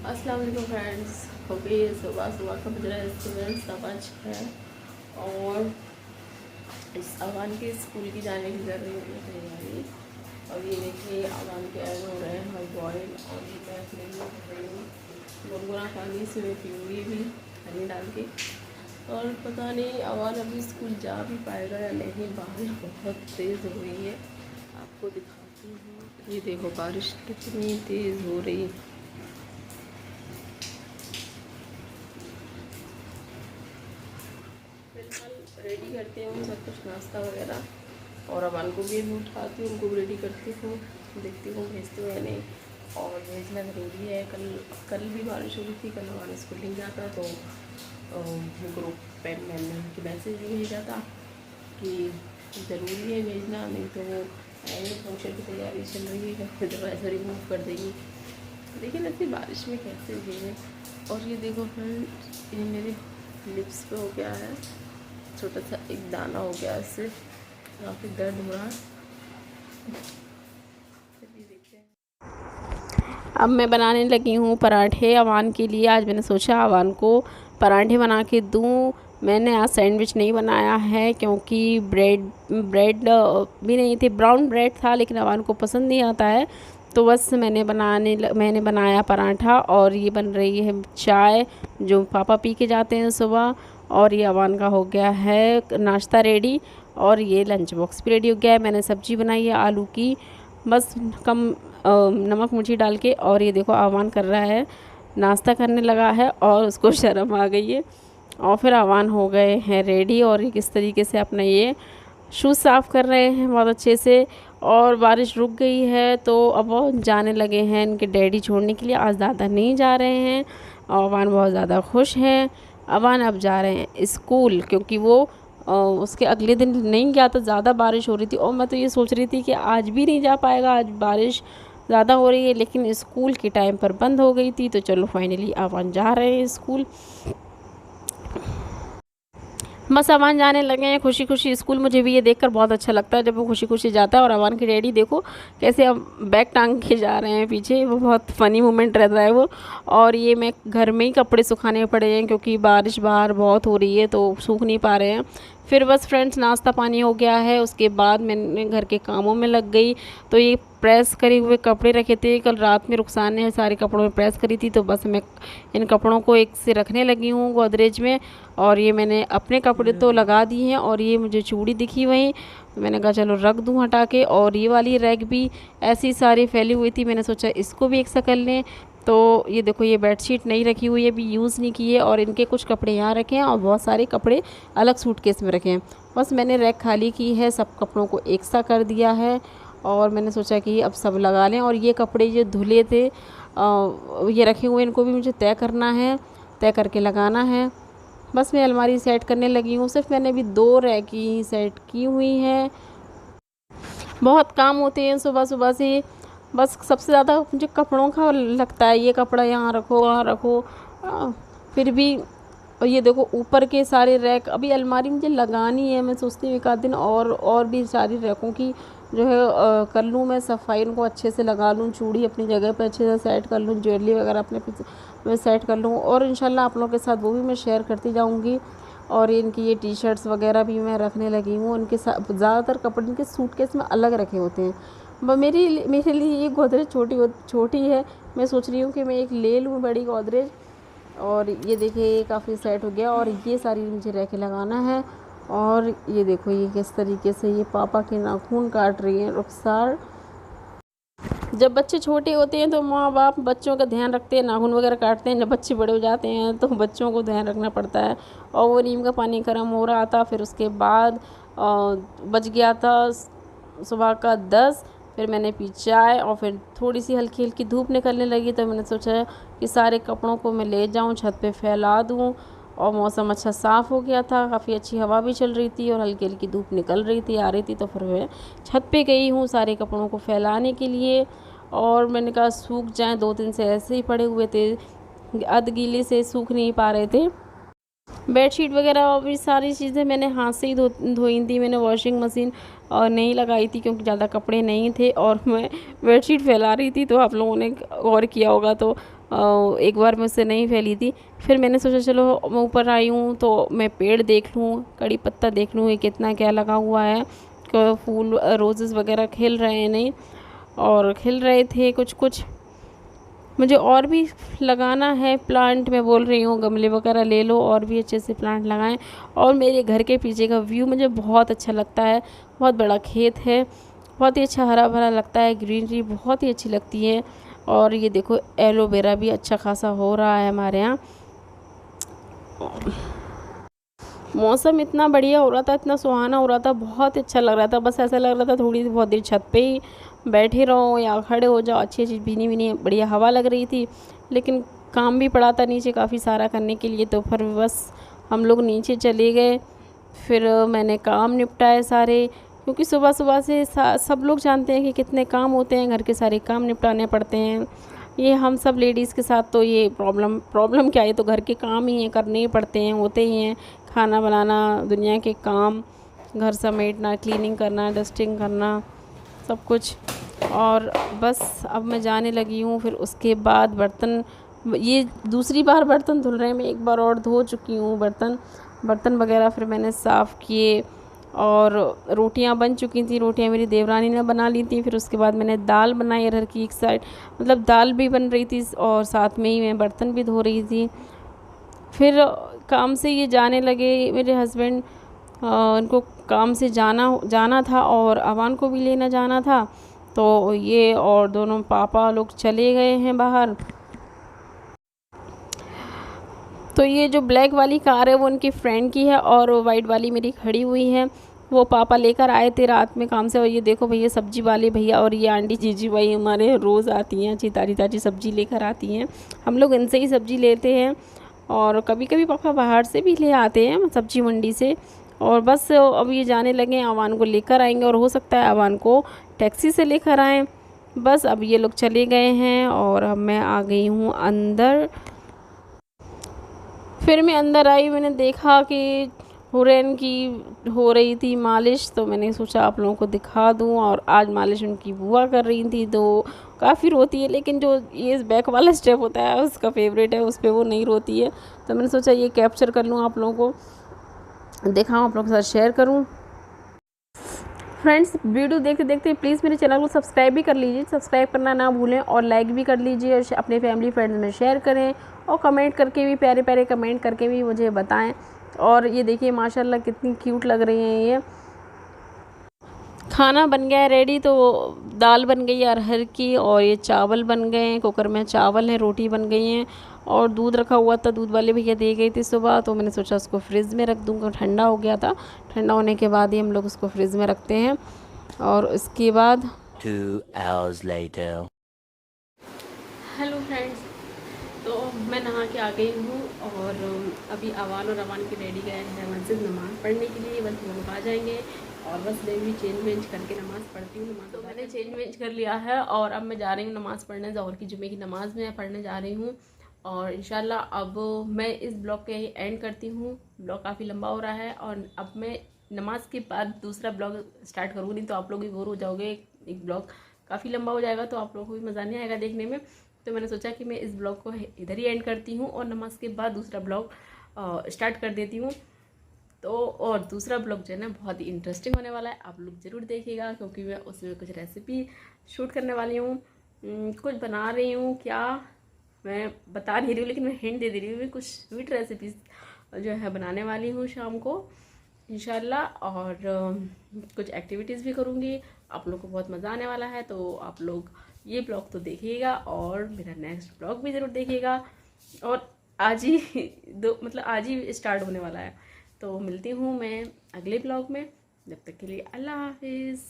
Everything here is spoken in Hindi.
अस्सलाम वालेकुम फ्रेंड्स। हो गई है सुबह का बज रहा है सुबह 6:15 और इस अवान के स्कूल की जाने की कर रही हूँ तैयारी। और ये देखिए अवान के ऐड हो रहे हैं हर बॉयल और ये मैं अपने लिए कर रही हूँ गुनगुना पानी से मैं पीऊँगी भी हनी डाल के। और पता नहीं अवान अभी स्कूल जा भी पाएगा या नहीं, बारिश बहुत तेज़ हो रही है। आपको दिखाती हूँ, ये देखो बारिश कितनी तेज़ हो रही है। फिलहाल रेडी करते हैं सब कुछ नाश्ता वगैरह और अवान को भी उठाती हूँ, उनको भी रेडी करती हूँ, देखती हूँ भेजती हूँ या नहीं। और भेजना ज़रूरी है। कल भी बारिश हो रही थी, कल अवान स्कूल नहीं जाता तो ग्रुप पे मैंने मैसेज भी भेजा था कि ज़रूरी है भेजना, नहीं तो वो आएंगे फंक्शन की तैयारी चल रही है फिर तो ऐसे रिमूव कर देंगी। लेकिन ऐसी बारिश में कैसे भेजें। और ये देखो फ्रेंड, ये मेरे लिप्स पे हो गया है छोटा सा एक दाना हो गया, इससे काफ़ी दर्द हो रहा है। देखते हैं। अब मैं बनाने लगी हूँ पराठे अवान के लिए। आज मैंने सोचा अवान को पराठे बना के दूँ। मैंने आज सैंडविच नहीं बनाया है क्योंकि ब्रेड भी नहीं थी, ब्राउन ब्रेड था लेकिन अवान को पसंद नहीं आता है। तो बस मैंने बनाया पराठा और ये बन रही है चाय जो पापा पी के जाते हैं सुबह। और ये अवान का हो गया है नाश्ता रेडी और ये लंच बॉक्स भी रेडी हो गया है। मैंने सब्जी बनाई है आलू की, बस कम नमक मिर्ची डाल के। और ये देखो अवान कर रहा है, नाश्ता करने लगा है और उसको शर्म आ गई है। और फिर अवान हो गए हैं रेडी और किस तरीके से अपना ये शूज़ साफ़ कर रहे हैं बहुत अच्छे से। और बारिश रुक गई है तो अब वो जाने लगे हैं इनके डैडी छोड़ने के लिए। आज दादा नहीं जा रहे हैं और अवान बहुत ज़्यादा खुश हैं। अवान अब जा रहे हैं स्कूल क्योंकि वो उसके अगले दिन नहीं गया था, ज़्यादा बारिश हो रही थी। और मैं तो ये सोच रही थी कि आज भी नहीं जा पाएगा, आज बारिश ज़्यादा हो रही है, लेकिन स्कूल के टाइम पर बंद हो गई थी। तो चलो फाइनली अवान जा रहे हैं स्कूल। बस अवान जाने लगे हैं खुशी खुशी स्कूल। मुझे भी ये देखकर बहुत अच्छा लगता है जब वो खुशी खुशी जाता है। और अवान की डैडी देखो कैसे अब बैग टांग के जा रहे हैं पीछे, वो बहुत फ़नी मोमेंट रहता है वो। और ये मैं घर में ही कपड़े सुखाने पड़े हैं क्योंकि बारिश बाहर बहुत हो रही है तो सूख नहीं पा रहे हैं। फिर बस फ्रेंड्स नाश्ता पानी हो गया है, उसके बाद मैंने घर के कामों में लग गई। तो ये प्रेस करे हुए कपड़े रखे थे कल रात में, रुखसान ने सारे कपड़ों में प्रेस करी थी। तो बस मैं इन कपड़ों को एक से रखने लगी हूँ गोदरेज में। और ये मैंने अपने कपड़े तो लगा दिए हैं और ये मुझे चूड़ी दिखी वहीं, मैंने कहा चलो रख दूँ हटा के। और ये वाली रैक भी ऐसी सारी फैली हुई थी, मैंने सोचा इसको भी एक सा कर लें। तो ये देखो ये बेडशीट नहीं रखी हुई है, अभी यूज़ नहीं की है। और इनके कुछ कपड़े यहाँ रखे हैं और बहुत सारे कपड़े अलग सूटकेस में रखे हैं। बस मैंने रैक खाली की है, सब कपड़ों को एक सा कर दिया है। और मैंने सोचा कि अब सब लगा लें। और ये कपड़े जो धुले थे ये रखे हुए, इनको भी मुझे तय करना है, तय करके लगाना है। बस मैं अलमारी सेट करने लगी हूँ। सिर्फ मैंने अभी 2 रैक ही सेट की हुई हैं। बहुत काम होते हैं सुबह सुबह से। बस सबसे ज़्यादा मुझे कपड़ों का लगता है, ये कपड़ा यहाँ रखो वहाँ रखो। फिर भी और ये देखो ऊपर के सारे रैक, अभी अलमारी मुझे लगानी है। मैं सोचती हूँ एक आध दिन और भी सारी रैकों की जो है कर लूँ मैं सफाई, उनको अच्छे से लगा लूँ, चूड़ी अपनी जगह पे अच्छे से सेट कर लूँ, ज्वेलरी वगैरह अपने मैं सेट कर लूँ। और इंशाल्लाह आप लोगों के साथ वो भी मैं शेयर करती जाऊँगी। और इनकी ये टी शर्ट्स वगैरह भी मैं रखने लगी हूँ। उनके साथ ज़्यादातर कपड़े इनके सूटकेस में अलग रखे होते हैं। मेरे लिए ये गोदरेज छोटी है। मैं सोच रही हूँ कि मैं एक ले लूँ बड़ी गोदरेज। और ये देखिए ये काफ़ी सेट हो गया। और ये सारी मुझे रैके लगाना है। और ये देखो ये किस तरीके से ये पापा के नाखून काट रही हैं रुखसार। जब बच्चे छोटे होते हैं तो माँ बाप बच्चों का ध्यान रखते हैं, नाखून वगैरह काटते हैं। जब बच्चे बड़े हो जाते हैं तो बच्चों को ध्यान रखना पड़ता है। और वो नीम का पानी गर्म हो रहा था, फिर उसके बाद बज गया था सुबह का 10। फिर मैंने पी चाय और फिर थोड़ी सी हल्की हल्की धूप निकलने लगी तो मैंने सोचा कि सारे कपड़ों को मैं ले जाऊँ छत पे फैला दूँ। और मौसम अच्छा साफ़ हो गया था, काफ़ी अच्छी हवा भी चल रही थी और हल्की हल्की धूप निकल रही थी आ रही थी। तो फिर मैं छत पे गई हूँ सारे कपड़ों को फैलाने के लिए। और मैंने कहा सूख जाएं, 2 दिन से ऐसे ही पड़े हुए थे, अध गीले से सूख नहीं पा रहे थे। बेडशीट वगैरह और भी सारी चीज़ें मैंने हाथ से ही धोई थी। मैंने वॉशिंग मशीन और नहीं लगाई थी क्योंकि ज़्यादा कपड़े नहीं थे। और मैं बेडशीट फैला रही थी तो आप लोगों ने गौर किया होगा तो एक बार में उससे नहीं फैली थी। फिर मैंने सोचा चलो मैं ऊपर आई हूँ तो मैं पेड़ देख लूँ, कड़ी पत्ता देख लूँ, ये कितना क्या लगा हुआ है, फूल रोजेस वगैरह खिल रहे हैं नहीं, और खिल रहे थे कुछ कुछ। मुझे और भी लगाना है प्लांट, मैं बोल रही हूँ गमले वगैरह ले लो और भी अच्छे से प्लांट लगाएं। और मेरे घर के पीछे का व्यू मुझे बहुत अच्छा लगता है, बहुत बड़ा खेत है, बहुत ही अच्छा हरा भरा लगता है, ग्रीनरी बहुत ही अच्छी लगती है। और ये देखो एलोवेरा भी अच्छा खासा हो रहा है हमारे यहाँ। मौसम इतना बढ़िया हो रहा था, इतना सुहाना हो रहा था, बहुत अच्छा लग रहा था। बस ऐसा लग रहा था थोड़ी बहुत देर छत पे ही बैठे रहो या खड़े हो जाओ, अच्छी अच्छी भीनी भीनी बढ़िया हवा लग रही थी। लेकिन काम भी पड़ा था नीचे काफ़ी सारा करने के लिए, तो फिर बस हम लोग नीचे चले गए। फिर मैंने काम निपटाए सारे, क्योंकि सुबह सुबह से सब लोग जानते हैं कि कितने काम होते हैं, घर के सारे काम निपटाने पड़ते हैं। ये हम सब लेडीज़ के साथ तो ये प्रॉब्लम क्या है, तो घर के काम ही हैं, करने ही पड़ते हैं, होते ही हैं। खाना बनाना, दुनिया के काम, घर समेटना, क्लीनिंग करना, डस्टिंग करना, सब कुछ। और बस अब मैं जाने लगी हूँ। फिर उसके बाद बर्तन, ये दूसरी बार बर्तन धुल रहे हैं, मैं एक बार और धो चुकी हूँ बर्तन वगैरह। फिर मैंने साफ़ किए और रोटियां बन चुकी थी, रोटियां मेरी देवरानी ने बना ली थी। फिर उसके बाद मैंने दाल बनाई अरहर की एक साइड, मतलब दाल भी बन रही थी और साथ में ही मैं बर्तन भी धो रही थी। फिर काम से ये जाने लगे मेरे हस्बैंड, उनको काम से जाना था और अवान को भी लेना जाना था, तो ये और दोनों पापा लोग चले गए हैं बाहर। तो ये जो ब्लैक वाली कार है वो उनकी फ्रेंड की है और वाइट वाली मेरी खड़ी हुई है, वो पापा लेकर आए थे रात में काम से। और ये देखो भैया सब्जी वाले भैया और ये आंटी जीजी भाई हमारे रोज़ आती हैं, अच्छी ताज़ी ताज़ी सब्ज़ी लेकर आती हैं, हम लोग इनसे ही सब्ज़ी लेते हैं। और कभी कभी पापा बाहर से भी ले आते हैं सब्जी मंडी से। और बस अब ये जाने लगे, अवान को लेकर आएंगे और हो सकता है अवान को टैक्सी से लेकर आएँ। बस अब ये लोग चले गए हैं और अब मैं आ गई हूँ अंदर। फिर मैं अंदर आई, मैंने देखा कि हुरैन की हो रही थी मालिश, तो मैंने सोचा आप लोगों को दिखा दूं। और आज मालिश उनकी बुआ कर रही थी, तो काफ़ी रोती है, लेकिन जो ये बैक वाला स्टेप होता है उसका फेवरेट है, उस पर वो नहीं रोती है। तो मैंने सोचा ये कैप्चर कर लूँ, आप लोगों को दिखाऊँ, आप लोगों के साथ शेयर करूँ। फ्रेंड्स वीडियो देखते देखते प्लीज़ मेरे चैनल को सब्सक्राइब भी कर लीजिए, सब्सक्राइब करना ना भूलें, और लाइक भी कर लीजिए और अपने फैमिली फ्रेंड्स में शेयर करें। और कमेंट करके भी, प्यारे प्यारे कमेंट करके भी मुझे बताएं। और ये देखिए माशाल्लाह कितनी क्यूट लग रही हैं ये। खाना बन गया है रेडी, तो दाल बन गई है अरहर की और ये चावल बन गए हैं, कुकर में चावल है, रोटी बन गई हैं। और दूध रखा हुआ था, दूध वाले भैया दे गई थी सुबह, तो मैंने सोचा उसको फ्रिज में रख दूँगा, ठंडा हो गया था। ठंडा होने के बाद ही हम लोग उसको फ्रिज में रखते हैं। और उसके बाद 2 hours later. हेलो फ्रेंड्स, तो मैं नहा के आ गई हूँ और अभी अवान और अवान की रेडी गए हैं मस्जिद नमाज़ पढ़ने के लिए। बस वो लोग आ जाएंगे और बस मैं भी चेंज वेंज करके नमाज़ पढ़ती हूँ। नमाज़ तो मैंने चेंज वेंज कर लिया है और अब मैं जा रही हूँ नमाज़ पढ़ने, ज़ोहर की जुमे की नमाज़ में पढ़ने जा रही हूँ। और इंशाल्लाह अब मैं इस ब्लॉग के एंड करती हूँ। ब्लॉग काफ़ी लंबा हो रहा है और अब मैं नमाज के बाद दूसरा ब्लॉग स्टार्ट करूँगी, नहीं तो आप लोग भी बोर हो जाओगे। एक ब्लॉग काफ़ी लंबा हो जाएगा तो आप लोगों को भी मज़ा नहीं आएगा देखने में। तो मैंने सोचा कि मैं इस ब्लॉग को इधर ही एंड करती हूँ और नमाज के बाद दूसरा ब्लॉग स्टार्ट कर देती हूँ। तो और दूसरा ब्लॉग जो है ना बहुत ही इंटरेस्टिंग होने वाला है, आप लोग ज़रूर देखिएगा, क्योंकि मैं उसमें कुछ रेसिपी शूट करने वाली हूँ, कुछ बना रही हूँ। क्या मैं बता नहीं रही हूँ, लेकिन मैं हिंट दे दे रही हूँ, मैं कुछ स्वीट रेसिपीज़ जो है बनाने वाली हूँ शाम को इंशाल्लाह। और कुछ एक्टिविटीज़ भी करूँगी, आप लोग को बहुत मज़ा आने वाला है। तो आप लोग ये ब्लॉग तो देखिएगा और मेरा नेक्स्ट ब्लॉग भी ज़रूर देखिएगा। और आज ही आज ही स्टार्ट होने वाला है। तो मिलती हूँ मैं अगले ब्लॉग में, जब तक के लिए अल्लाह हाफिज़।